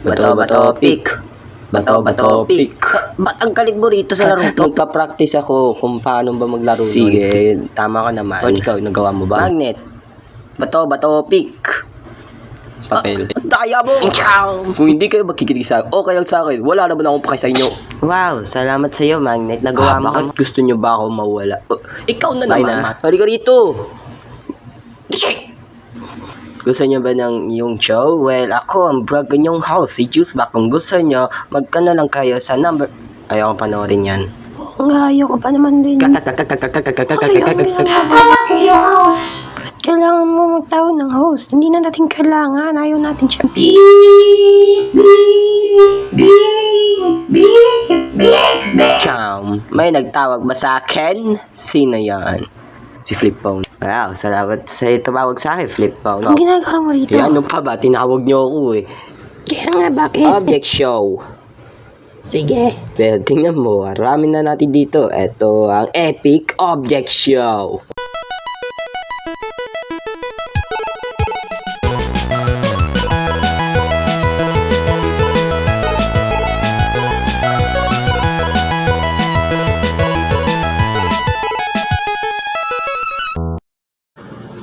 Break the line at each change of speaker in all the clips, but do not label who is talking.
Bato, pick. Bato, pick.
Ba't ang galing mo rito sa laro to?
Nagpa-practice ako kung paano ba maglaro nun. Sige, tama ka naman. O ikaw, nagawa mo ba? Magnet.
Bato, pick.
Papel.
Daya mo!
Kung hindi kayo magkikinig sa akin, okay lang sa akin. Wala naman akong paki sa inyo.
Wow, salamat sa iyo, Magnet. Nagawa mo.
Bakit gusto nyo ba ako mawala?
Ikaw na
Bye
naman.
na. Halika rito. Gusto nyo ba ng yung show? Well, ako ang vlog nyong house, si Juice ba? Kung gusto nyo, magkano lang kayo sa number... Ayaw ko panoorin yan.
Oo nga, ayoko pa naman din. Kailangan mo magtawag ng host. Hindi na natin kailangan. Ayaw natin siya.
Cham, may nagtawag ba sa akin? Sino yan? Si Flip Phone. Wow, salamat sa tumawag sa akin, Flip Phone.
Ang ginagawa mo rito?
Kaya ano pa ba? Tinawag niyo ako eh.
Kaya nga, bakit?
Object show.
Sige.
Well, tingnan mo, aramin na natin dito. Ito ang Epic Object Show.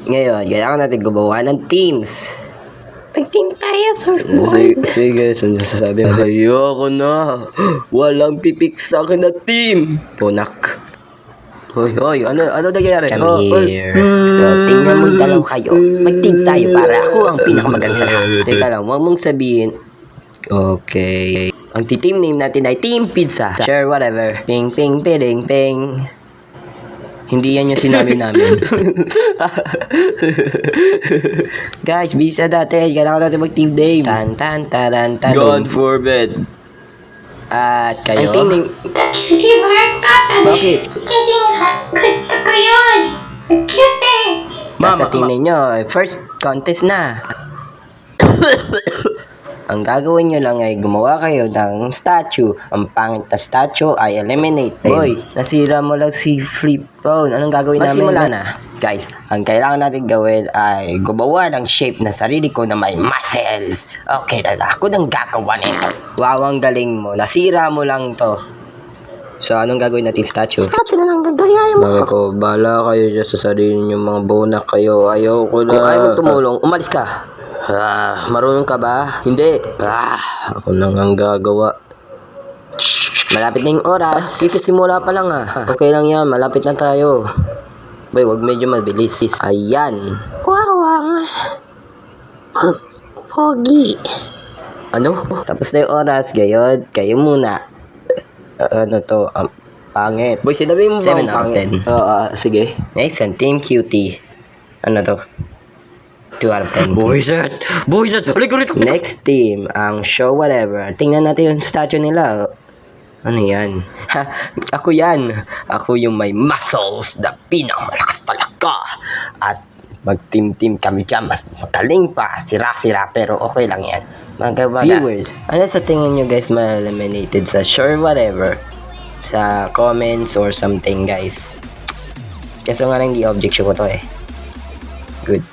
Ngayon, kailangan natin gumawa ng teams.
Pag-team tayo, surfboard.
Sige, sasabi mo. Ayoko na. Walang pipik sa akin na team. Punak. Hoy, ano nangyayari?
Come here. Tingnan mo dalaw kayo. Mag-team tayo para ako ang pinakamagaling sa lahat.
Teka lang, huwag mong sabihin. Okay. Ang team name natin ay Team Pizza. Sure, whatever. Ping, ping, ping, ping. Hindi yan yung sinabi namin. Guys, bisa dati. Kailangan natin mag-team name. Tan. God forbid. At kayo? Ang team name...
Hindi Marcos.
Bakit?
Hindi nga. Gusto ko yun. Cute eh.
Sa team name nyo, first contest na. Ang gagawin nyo lang ay gumawa kayo ng statue. Ang pangit na statue ay eliminated. Hoy, nasira mo lang si Flip Phone. Anong gagawin namin? Magsimula na. Guys, ang kailangan natin gawin ay gumawa ng shape na sarili ko na may muscles. Okay, ako nang gagawa nito. Wow, ang galing mo. Nasira mo lang to. So, anong gagawin natin statue?
Statue na lang gagayahin mo.
Mga ko, bala kayo dyan sa sarili nyo mga bonak kayo. Ayaw ko na. Kung ayaw mo tumulong, umalis ka. Marunong ka ba? Hindi. Ako nang ang gagawa. Malapit na yung oras. Simula pa lang Okay lang yan, malapit na tayo. Boy, wag medyo mabilis. Ayan.
Wawang. Pogi.
Ano? Tapos na yung oras, gayod. Kayo muna. Ano to? Pangit. Boy, sinabi mo ba
7 out of 10?
Sige. Next, ang Team Cutie. Ano to? 2 out of 10. Boyset! Halika! Next team, ang show whatever. Tingnan natin yung statue nila. Ano yan? Ako yan. Ako yung may muscles na pinakamalakas talaga. At mag-team kami dyan. Mas magaling pa. Sira-sira pero okay lang yan. Mga viewers, ano sa tingin nyo guys ma-eliminated sa show whatever? Sa comments or something guys. Kaso nga lang di object show ko to eh. Good.